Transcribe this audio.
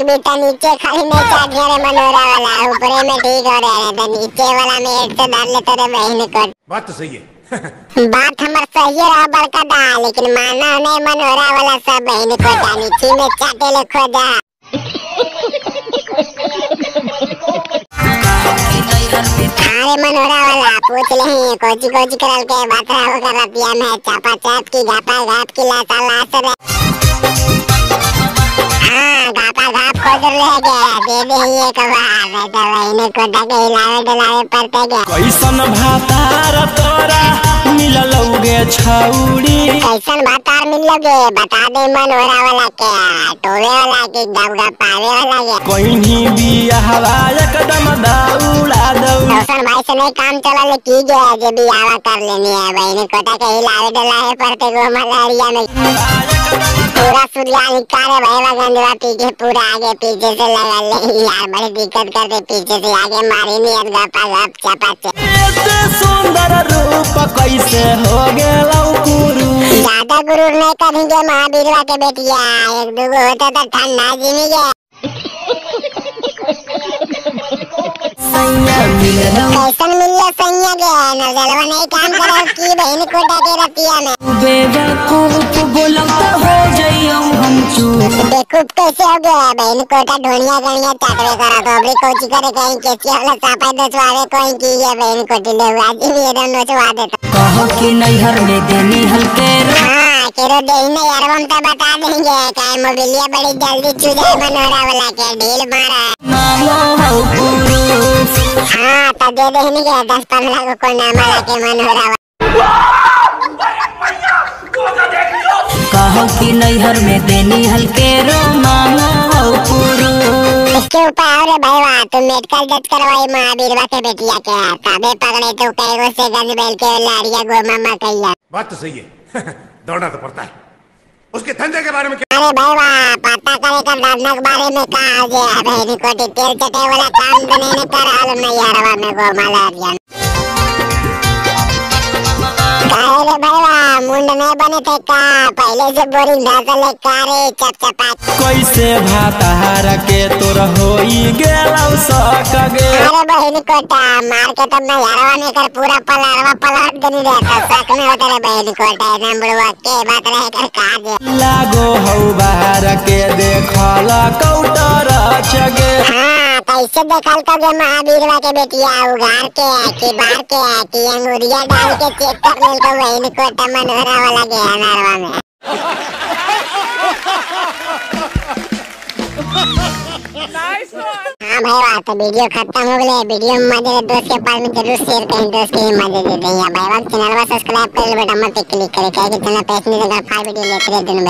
एक बीता नीचे खाली नहीं चाहिए रे मनोरा वाला, ऊपरे में ठीक हो रहा है, तो नीचे वाला में एक से डाल ले तेरे बहन को। बात तो सही है। बात हमार सही रहा बड़का दा, लेकिन माना नहीं मनोरा वाला सब बहन को जा नीचे में चाटे ले खो जा। अरे मनोरा वाला पूछ ले कोची कोची करल के बात रहा कर रतिया में चापा चाप की घापा घाप की लाता लात रे। हाँ घापा घाप खोज ले गया दे दे ये कबार तो वहीने को डगे हिलावे डलावे पड़ते गया। कैसन भातार तोरा मिललौगे छौड़ी, कैसन भातार मिलोगे बता दे मनोरा वाला के, टोले वाला के दबगा पावे वाला के। कोइनी बियाहवा एकदम दौड़ा दौड़। रोशन भाई से नहीं काम चला ले की गया जे बियाह कर लेनी है बहनी कोटा के हिलावे डलावे पड़ते गो मलेरिया में। पूरा सूर्या निकाले भाई गंजवा पीछे पूरा आगे पीछे से लगा ले यार, बड़ी दिक्कत करते पीछे से आगे मारी नहीं गपा गप चपा। एते सुंदर रूप कैसे हो गेलौ गुरु, ज्यादा गुरूर नहीं करेंगे महावीरवा के बेटिया, एक दूगो होता तो ठंडा जिमी गया। कैसन मिलियो सैया गया नजलवा नहीं काम करो की बहन कोटा के रतिया में। बेवकूफ बोलता हो जाइयो हम चूप, बेवकूफ कैसे हो गया बहन कोटा ढोनिया गणिया चाटवे करा तो अभी कोची करे कहीं केसी वाला सापा दसवावे कोई की ये बहन कोटी ले आज भी ये दोनों चुवा देता। कहो कि नैहर में देनी हल्के हाँ केरो देने यार हम तो बता देंगे काय मोबिलिया बड़ी जल्दी चुजा मनोरा वाला के ढील मारा। हाँ तो दे देने के 10-15 को नामा लाके मनोरा वाला। कहो कि नैहर में देनी हल्के रो मामा हो पुरु। इसके ऊपर और भाईवा तुम मेडिकल जज करवाई महावीरवा के बेटिया के तबे पकड़े तो कई से गंज बैल के लाड़िया गो मामा कहिया। बात तो सही है। दौड़ना तो पड़ता है। उसके धंधे के बारे में क्या? अरे भाईवा पता करे का धंधा के बारे में कहा जे बहनी को तेल चटे वाला काम बने ने कर हाल में यारवा में गो मलेरिया। अरे भाईवा मुंड में बने थे का पहले से बोरिंग धासल कारे चपचपा। कैसे भातार के तोर होई गेलौ सकगे। अरे बहनी कोटा मार के तब मैं यारवा में कर पूरा पलट देनी रहता सक में होता रे बहनी कोटा नंबरवा के बात रहे कर काज लागो हौ बाहर के देखल कौटर चगे। हाँ कैसे देखल का जे महावीरवा के बेटिया उगार के की बार के की अंगूरिया डाल के चेक कर लेल तो बहनी कोटा मनोरा वाला गया नरवा में। हाँ भाई तो वीडियो खत्म हो गया। वीडियो में मजे दोस्त के पास में जरूर शेयर करें, दोस्त के मजे दे दें। भाई चैनल को सब्सक्राइब कर बेटा मत क्लिक करें क्या चैनल पे इतनी जगह फाइल वीडियो लेते रहते हैं।